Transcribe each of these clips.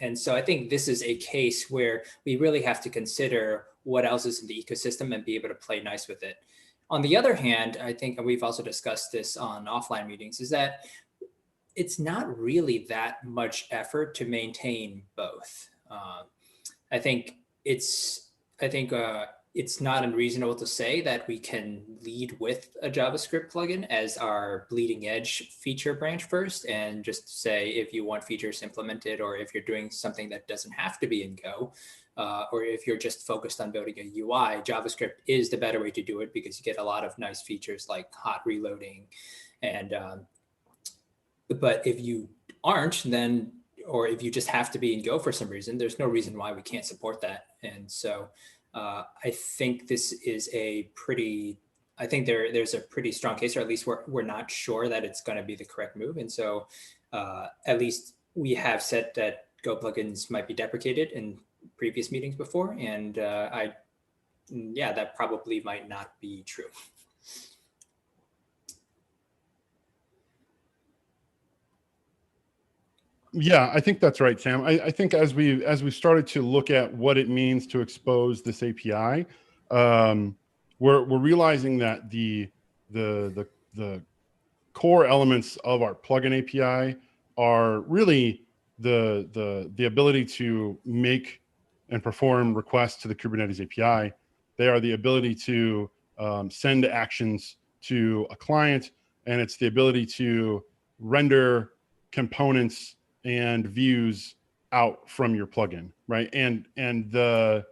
And so I think this is a case where we really have to consider what else is in the ecosystem and be able to play nice with it. On the other hand, I think, and we've also discussed this on offline meetings, is that it's not really that much effort to maintain both. I think it's I think it's not unreasonable to say that we can lead with a JavaScript plugin as our bleeding edge feature branch first, and just say if you want features implemented, or if you're doing something that doesn't have to be in Go, or if you're just focused on building a UI, JavaScript is the better way to do it because you get a lot of nice features like hot reloading. And but if you aren't, then, or if you just have to be in Go for some reason, there's no reason why we can't support that. And so I think this is a pretty, I think there's a pretty strong case, or at least we're not sure that it's going to be the correct move. And so at least we have said that Go plugins might be deprecated in previous meetings before. And yeah, that probably might not be true. Yeah, I think that's right, Sam. I think as we started to look at what it means to expose this API, we're realizing that the core elements of our plugin API are really the ability to make and perform requests to the Kubernetes API. They are the ability to send actions to a client, and it's the ability to render components and views out from your plugin, right? And the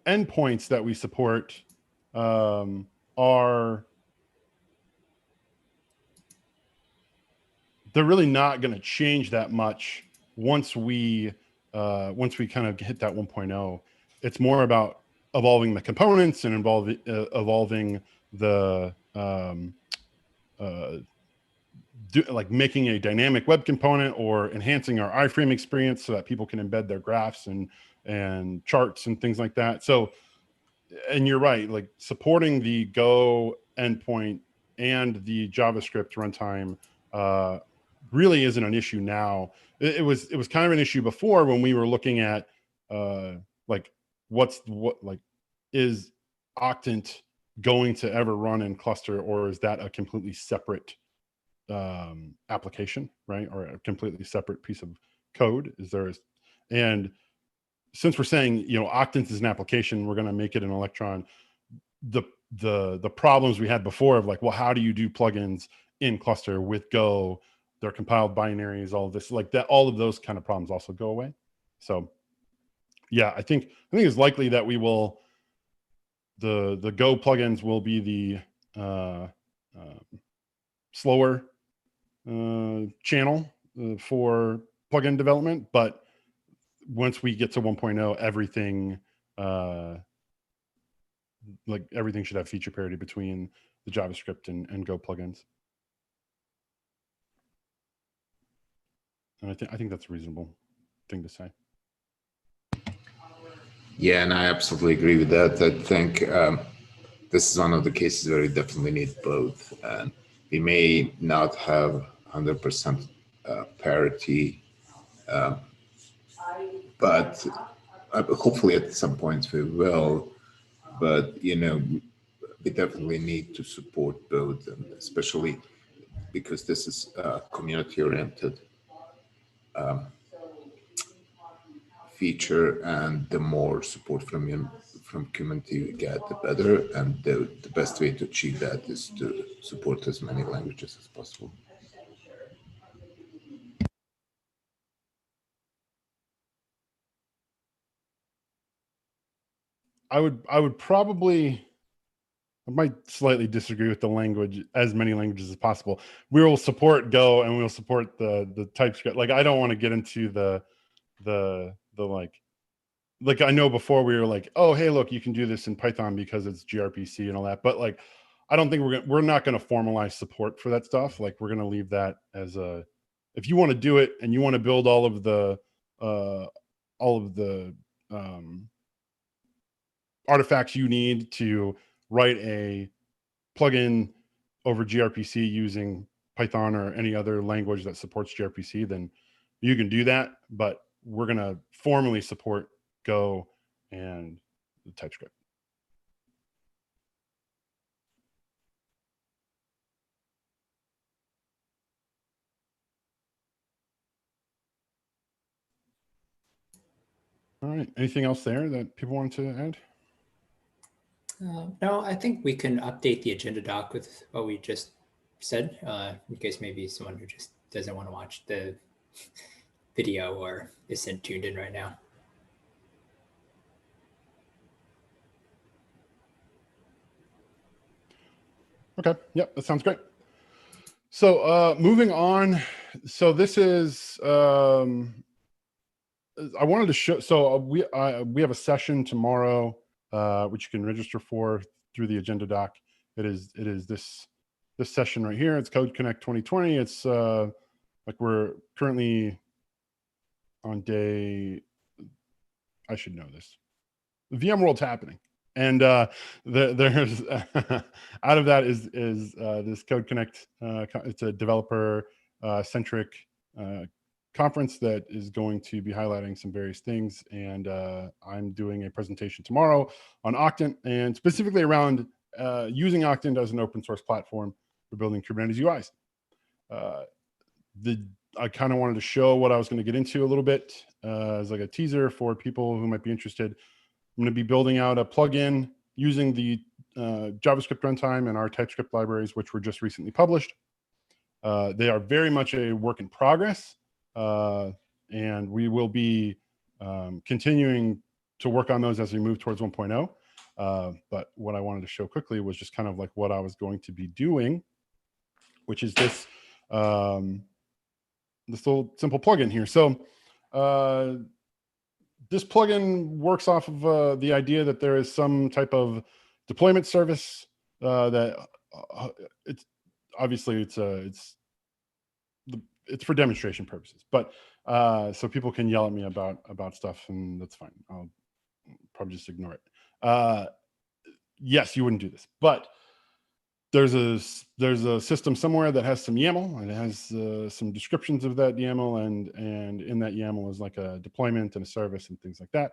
endpoints that we support are, they're really not going to change that much once we kind of hit that 1.0. It's more about evolving the components and evolving the like making a dynamic web component or enhancing our iframe experience so that people can embed their graphs and charts and things like that. So, and you're right, like supporting the Go endpoint and the JavaScript runtime really isn't an issue now. It was kind of an issue before when we were looking at like is Octant going to ever run in cluster, or is that a completely separate application, right? Or a completely separate piece of code? And since we're saying, you know, Octant is an application, we're going to make it an Electron. The problems we had before of like, well, how do you do plugins in cluster with Go? They're compiled binaries, all of this, like that, all of those kind of problems also go away. So yeah, I think it's likely that we will, the Go plugins will be the slower channel for plugin development, but once we get to 1.0, everything like everything should have feature parity between the JavaScript and Go plugins. And I think that's a reasonable thing to say. Yeah, and I absolutely agree with that. I think this is one of the cases where we definitely need both. And we may not have 100% parity, but hopefully at some point we will. But, you know, we definitely need to support both, and especially because this is community-oriented feature, and the more support from community we get, the better. And the best way to achieve that is to support as many languages as possible. I would probably, I might slightly disagree with the language, as many languages as possible. We will support Go and we'll support the TypeScript. Like, I don't want to get into the like I know before we were like, oh, hey, look, you can do this in Python because it's gRPC and all that. But like, I don't think we're not going to formalize support for that stuff. Like, we're going to leave that as a, if you want to do it and you want to build all of the artifacts you need to write a plugin over gRPC using Python or any other language that supports gRPC, then you can do that. But we're going to formally support Go and TypeScript. All right. Anything else there that people want to add? No, I think we can update the agenda doc with what we just said, in case maybe someone who just doesn't want to watch the video or isn't tuned in right now. Okay. Yep. That sounds great. So moving on. So this is, I wanted to show, so we have a session tomorrow, which you can register for through the agenda doc. It is this session right here. It's Code Connect 2020. It's like we're currently on day, I should know this. VMworld's happening. And there's out of that is this Code Connect. It's a developer centric conference that is going to be highlighting some various things. And I'm doing a presentation tomorrow on Octant, and specifically around using Octant as an open source platform for building Kubernetes UIs. I kind of wanted to show what I was going to get into a little bit as like a teaser for people who might be interested. I'm going to be building out a plugin using the JavaScript runtime and our TypeScript libraries, which were just recently published. They are very much a work in progress, and we will be continuing to work on those as we move towards 1.0. But what I wanted to show quickly was just kind of like what I was going to be doing, which is this this little simple plugin here. So this plugin works off of the idea that there is some type of deployment service that it's obviously it's for demonstration purposes, but so people can yell at me about stuff, and that's fine. I'll probably just ignore it. Yes, you wouldn't do this, but there's a system somewhere that has some YAML, and it has some descriptions of that YAML, and in that YAML is like a deployment and a service and things like that.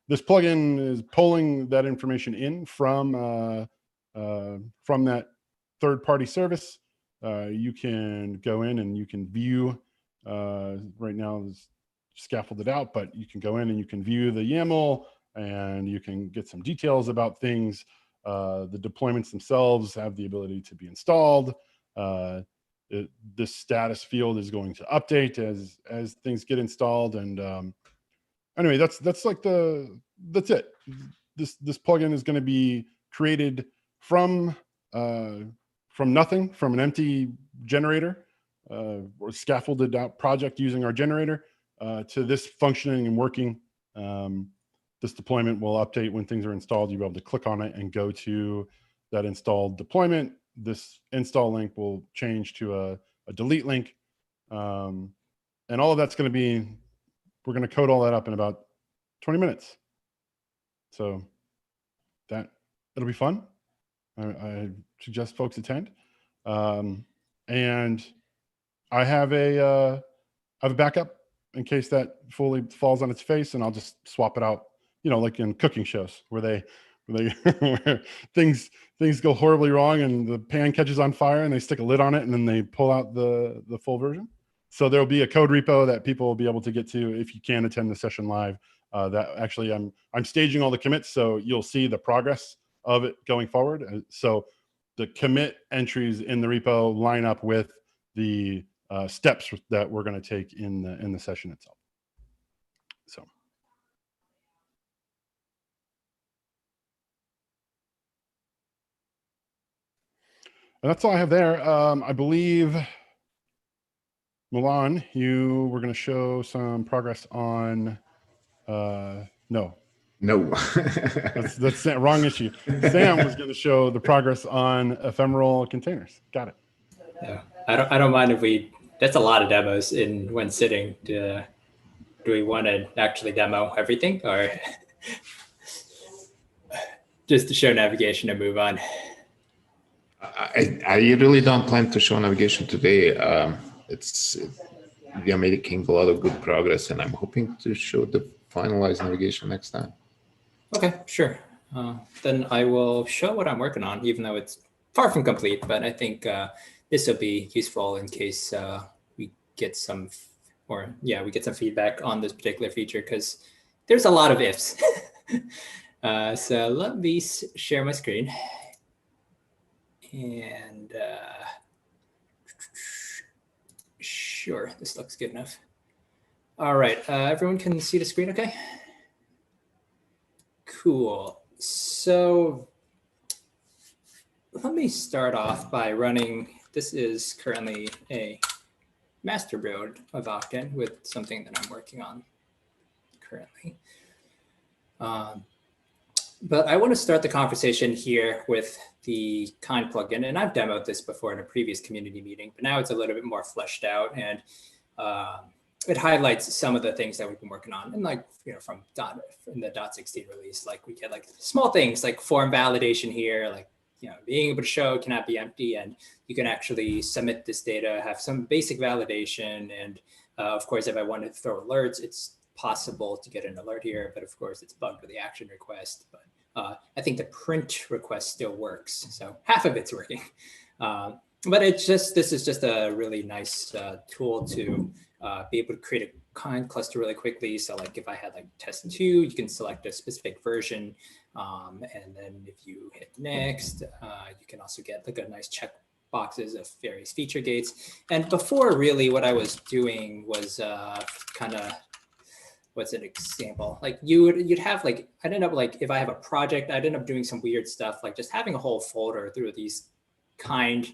This plugin is pulling that information in from that third-party service. You can go in and you can view. Right now it's scaffolded out, but you can go in and you can view the YAML, and you can get some details about things. The deployments themselves have the ability to be installed. This status field is going to update as things get installed. And anyway, that's it. This plugin is going to be created from nothing, from an empty generator or scaffolded out project using our generator to this functioning and working. This deployment will update when things are installed. You'll be able to click on it and go to that installed deployment. This install link will change to a delete link. And all of that's going to be, we're going to code all that up in about 20 minutes. So it'll be fun. I suggest folks attend. And I have a backup in case that fully falls on its face, and I'll just swap it out. You know, like in cooking shows where where things go horribly wrong and the pan catches on fire and they stick a lid on it and then they pull out the full version. So there'll be a code repo that people will be able to get to if you can attend the session live. That actually I'm staging all the commits, so you'll see the progress of it going forward. So the commit entries in the repo line up with the steps that we're going to take in the session itself. So. And that's all I have there. I believe, Milan, you were going to show some progress on, no. that's the wrong issue. Sam was going to show the progress on ephemeral containers. Got it. Yeah, I don't mind if that's a lot of demos in one sitting. Do we want to actually demo everything, or just to show navigation and move on? I really don't plan to show navigation today. We are making a lot of good progress, and I'm hoping to show the finalized navigation next time. Okay, sure. Then I will show what I'm working on, even though it's far from complete. But I think this will be useful in case we get some, we get some feedback on this particular feature, because there's a lot of ifs. So let me share my screen. And sure, this looks good enough. All right, everyone can see the screen okay? Cool. So let me start off by running, this is currently a master build of Octant with something that I'm working on currently. But I want to start the conversation here with the Kind plugin, and I've demoed this before in a previous community meeting, but now it's a little bit more fleshed out, and it highlights some of the things that we've been working on. And like, from in the .16 release, like we get like small things like form validation here, like, being able to show it cannot be empty, and you can actually submit this data, have some basic validation. And of course, if I wanted to throw alerts, it's possible to get an alert here, but of course it's bugged with the action request. But I think the print request still works. So half of it's working. But this is just a really nice tool to be able to create a kind cluster really quickly. So like if I had like test 2, you can select a specific version. And then if you hit next, you can also get like a nice check boxes of various feature gates. And before, really what I was doing was kind of, what's an example? Like you'd have like, I'd end up like, if I have a project, I'd end up doing some weird stuff, like just having a whole folder through these kind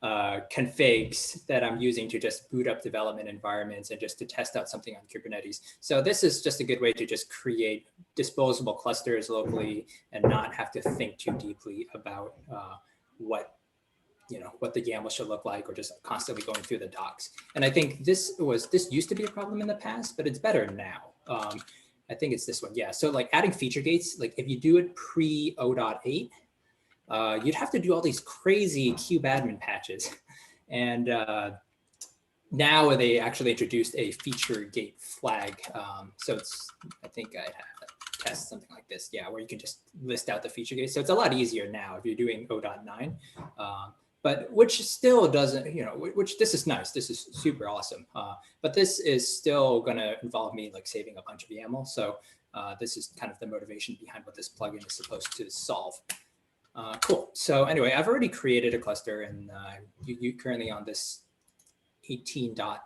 configs that I'm using to just boot up development environments and just to test out something on Kubernetes. So this is just a good way to just create disposable clusters locally and not have to think too deeply about what the YAML should look like, or just constantly going through the docs. And I think this used to be a problem in the past, but it's better now. I think it's this one. Yeah. So like adding feature gates, like if you do it pre 0.8, you'd have to do all these crazy kubeadmin patches. And now they actually introduced a feature gate flag. So I think I have a test something like this. Yeah, where you can just list out the feature gates. So it's a lot easier now if you're doing 0.9. But which still doesn't, which this is nice. This is super awesome. But this is still going to involve me like saving a bunch of YAML. So this is kind of the motivation behind what this plugin is supposed to solve. Cool. So anyway, I've already created a cluster, and you currently on this 18.8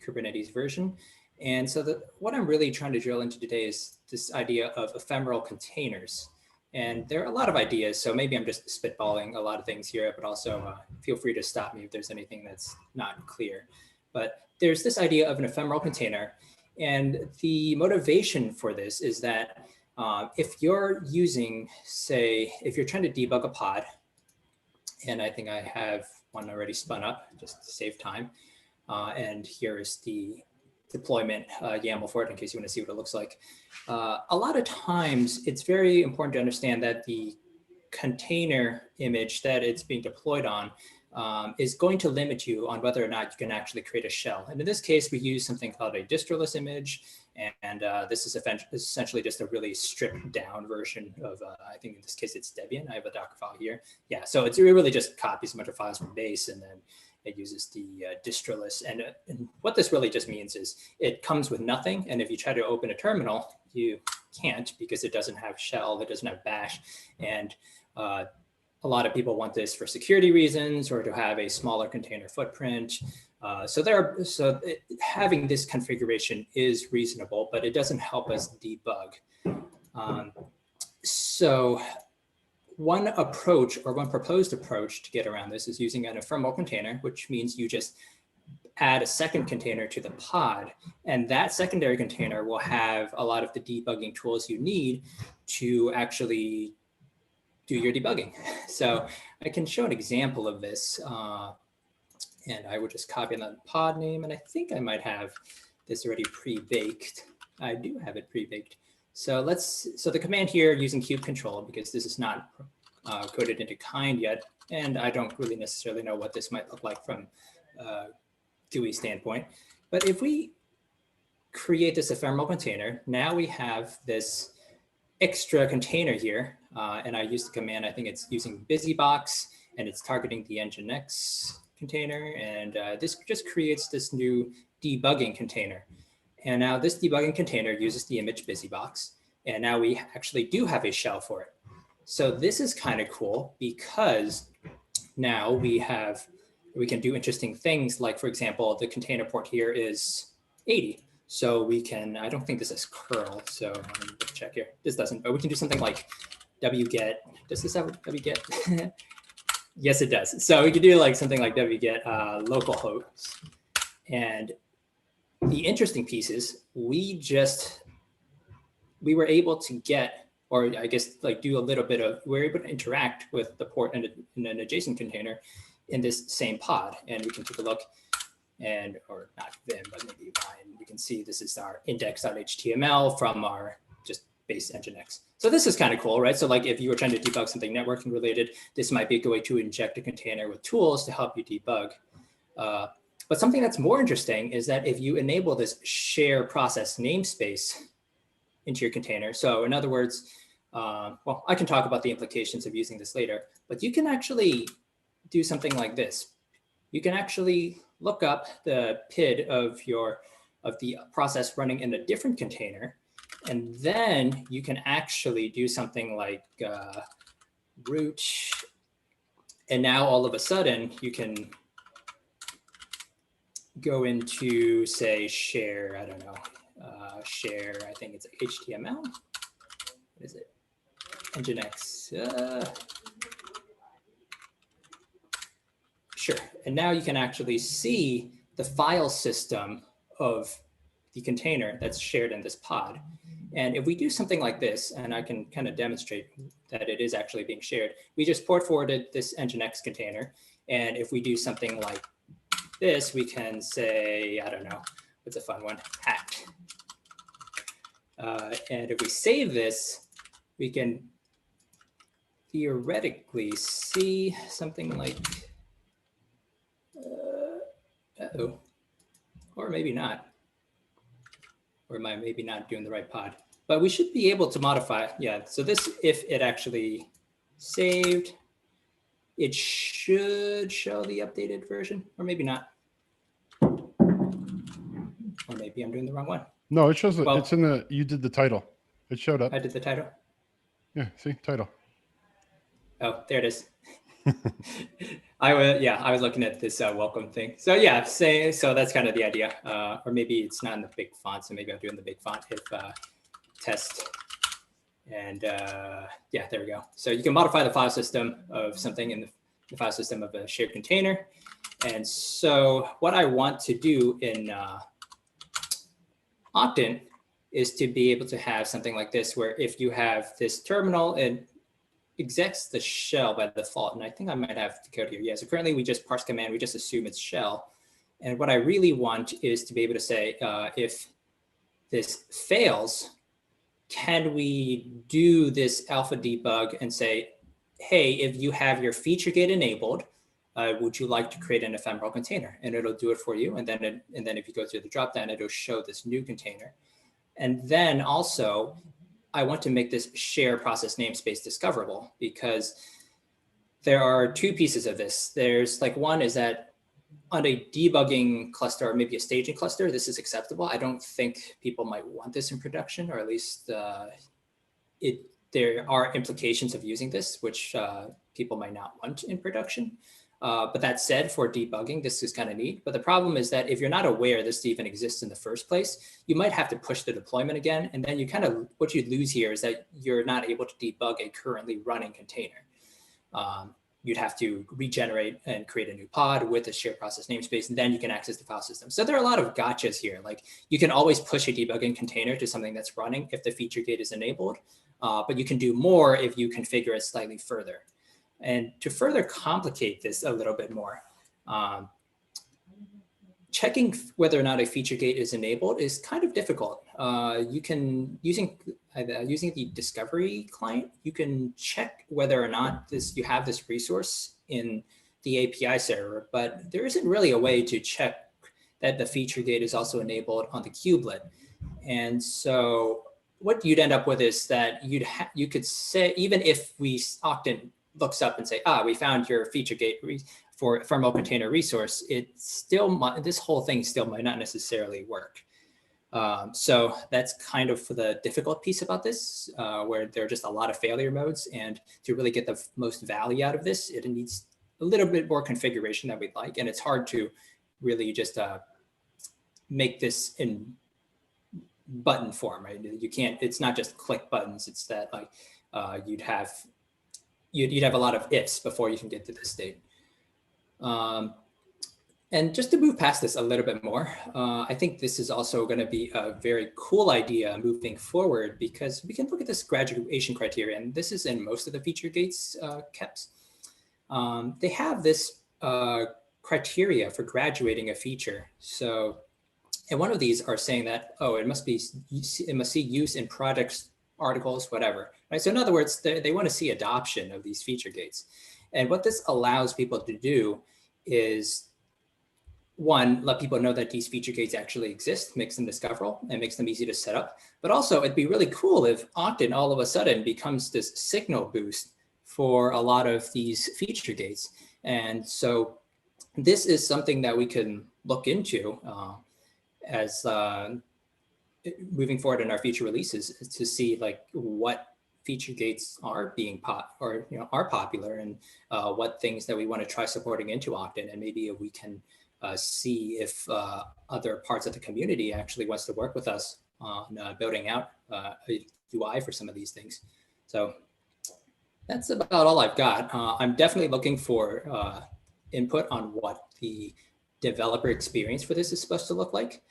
Kubernetes version. And so what I'm really trying to drill into today is this idea of ephemeral containers. And there are a lot of ideas, so maybe I'm just spitballing a lot of things here, but also feel free to stop me if there's anything that's not clear. But there's this idea of an ephemeral container. And the motivation for this is that if you're using, say, if you're trying to debug a pod, and I think I have one already spun up just to save time. And here is the deployment YAML for it in case you want to see what it looks like. A lot of times it's very important to understand that the container image that it's being deployed on is going to limit you on whether or not you can actually create a shell. And in this case, we use something called a distroless image. And this is essentially just a really stripped down version of, I think in this case, it's Debian. I have a Docker file here. Yeah, so it really just copies a bunch of files from base, and then it uses the distroless. And what this really just means is it comes with nothing. And if you try to open a terminal, you can't, because it doesn't have shell, it doesn't have bash. And a lot of people want this for security reasons or to have a smaller container footprint. So having this configuration is reasonable, but it doesn't help us debug. So one approach, or one proposed approach to get around this, is using an ephemeral container, which means you just add a second container to the pod, and that secondary container will have a lot of the debugging tools you need to actually do your debugging. So I can show an example of this, and I would just copy the pod name, and I think I might have this already pre-baked. I do have it pre-baked. So the command here using kube control, because this is not coded into kind yet, and I don't really necessarily know what this might look like from GUI standpoint. But if we create this ephemeral container, now we have this extra container here, and I use the command, I think it's using busybox, and it's targeting the Nginx container, and this just creates this new debugging container. And now this debugging container uses the image busybox, and now we actually do have a shell for it. So this is kind of cool because now we can do interesting things, like, for example, the container port here is 80. So we can, I don't think this is curl, so let me check here. This doesn't, but we can do something like wget. Does this have wget? Yes, it does. So we could do like something like wget localhost. And the interesting piece is we were able to get, or I guess like do a little bit of, we're able to interact with the port in an adjacent container in this same pod. And we can take a look and, or not Vim, but maybe Ryan, we can see this is our index.html from our just base Nginx. So this is kind of cool, right? So like if you were trying to debug something networking related, this might be a good way to inject a container with tools to help you debug. But something that's more interesting is that if you enable this share process namespace into your container, so in other words, well, I can talk about the implications of using this later, but you can actually do something like this. You can actually look up the PID of the process running in a different container, and then you can actually do something like root, and now all of a sudden you can go into, say, share, I don't know, share, I think it's HTML. What is it? Nginx. Sure. And now you can actually see the file system of the container that's shared in this pod. And if we do something like this, and I can kind of demonstrate that it is actually being shared, we just port forwarded this Nginx container. And if we do something like this, we can say, I don't know, what's a fun one? Hacked. And if we save this, we can theoretically see something like, uh-oh, or maybe not. Or am I maybe not doing the right pod? But we should be able to modify, yeah. So this, if it actually saved, it should show the updated version, or maybe not. Or maybe I'm doing the wrong one. No, it shows, well, it's in the, you did the title. It showed up. I did the title? Yeah, see, title. Oh, there it is. I was looking at this welcome thing. So yeah, so that's kind of the idea. Or maybe it's not in the big font, so maybe I'll do it in the big font if test. And yeah, there we go. So you can modify the file system of something in the file system of a shared container. And so what I want to do in Octant is to be able to have something like this, where if you have this terminal and execs the shell by default, and I think I might have the code here. Yeah, so currently we just parse command, we just assume it's shell. And what I really want is to be able to say, if this fails, can we do this alpha debug and say, hey, if you have your feature gate enabled, would you like to create an ephemeral container? And it'll do it for you. And then if you go to the dropdown, it'll show this new container. And then also, I want to make this share process namespace discoverable, because there are two pieces of this. There's like, one is that on a debugging cluster, or maybe a staging cluster, this is acceptable. I don't think people might want this in production, or at least there are implications of using this, which people might not want in production. But that said, for debugging, this is kind of neat. But the problem is that if you're not aware this even exists in the first place, you might have to push the deployment again. And then you kind of, what you lose here is that you're not able to debug a currently running container. You'd have to regenerate and create a new pod with a shared process namespace, and then you can access the file system. So there are a lot of gotchas here. Like, you can always push a debugging container to something that's running if the feature gate is enabled, but you can do more if you configure it slightly further. And to further complicate this a little bit more, checking whether or not a feature gate is enabled is kind of difficult. You can, using the discovery client, you can check whether or not you have this resource in the API server, but there isn't really a way to check that the feature gate is also enabled on the kubelet. And so what you'd end up with is that you could say, even if Octant looks up and say, we found your feature gate for ephemeral container resource, this whole thing still might not necessarily work. So that's kind of the difficult piece about this, where there are just a lot of failure modes. And to really get the most value out of this, it needs a little bit more configuration that we'd like. And it's hard to really just make this in button form, right? You can't, it's not just click buttons. It's that like you'd have a lot of ifs before you can get to this state. And just to move past this a little bit more, I think this is also going to be a very cool idea moving forward, because we can look at this graduation criteria, and this is in most of the feature gates kept. They have this criteria for graduating a feature. So, and one of these are saying that, it must see use in projects, articles, whatever, right? So in other words, they want to see adoption of these feature gates. And what this allows people to do is, one, let people know that these feature gates actually exist, makes them discoverable and makes them easy to set up. But also it'd be really cool if Octant all of a sudden becomes this signal boost for a lot of these feature gates. And so this is something that we can look into as moving forward in our future releases, to see like what feature gates are being are popular, and what things that we want to try supporting into Octant, and maybe if we can see if other parts of the community actually wants to work with us on building out a UI for some of these things. So that's about all I've got. I'm definitely looking for input on what the developer experience for this is supposed to look like,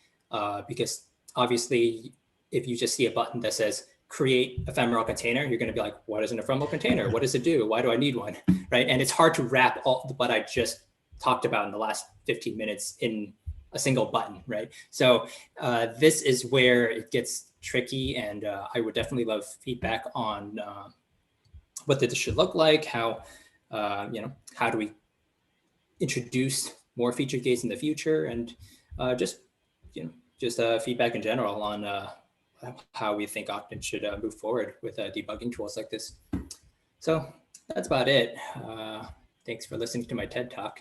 because obviously if you just see a button that says create ephemeral container, you're going to be like, what is an ephemeral container? What does it do? Why do I need one? Right? And it's hard to wrap all what I just talked about in the last 15 minutes in a single button, right? So this is where it gets tricky, and I would definitely love feedback on what this should look like, how how do we introduce more feature gates in the future, and just feedback in general on how we think Octant should move forward with debugging tools like this. So that's about it. Thanks for listening to my TED Talk.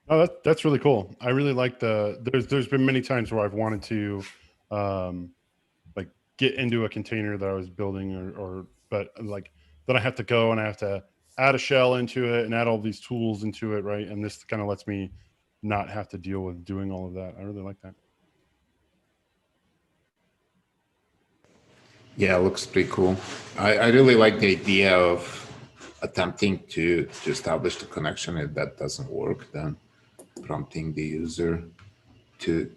Oh, that's really cool. I really like there's been many times where I've wanted to like get into a container that I was building, but like then I have to go and I have to add a shell into it and add all these tools into it, right? And this kind of lets me not have to deal with doing all of that. I really like that. Yeah, it looks pretty cool. I really like the idea of attempting to establish the connection. If that doesn't work, then prompting the user to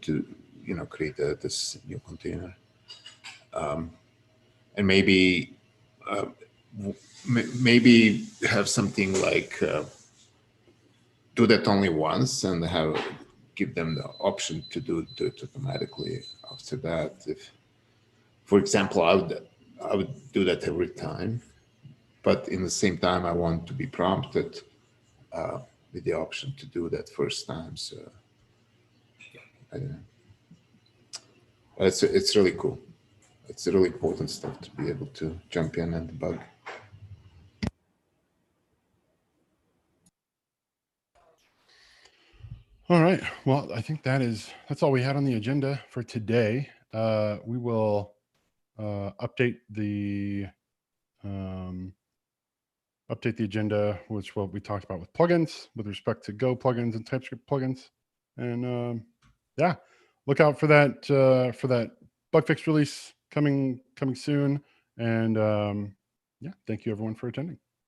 create this new container, and maybe have something like do that only once and give them the option to do it automatically after that. If, for example, I would do that every time, but in the same time, I want to be prompted with the option to do that first time. So I don't know. It's really cool. It's really important stuff to be able to jump in and debug. All right. Well, I think that's all we had on the agenda for today. We will update the agenda, which what we talked about with plugins, with respect to Go plugins and TypeScript plugins, and yeah, look out for that bug fix release coming soon. And yeah, thank you everyone for attending.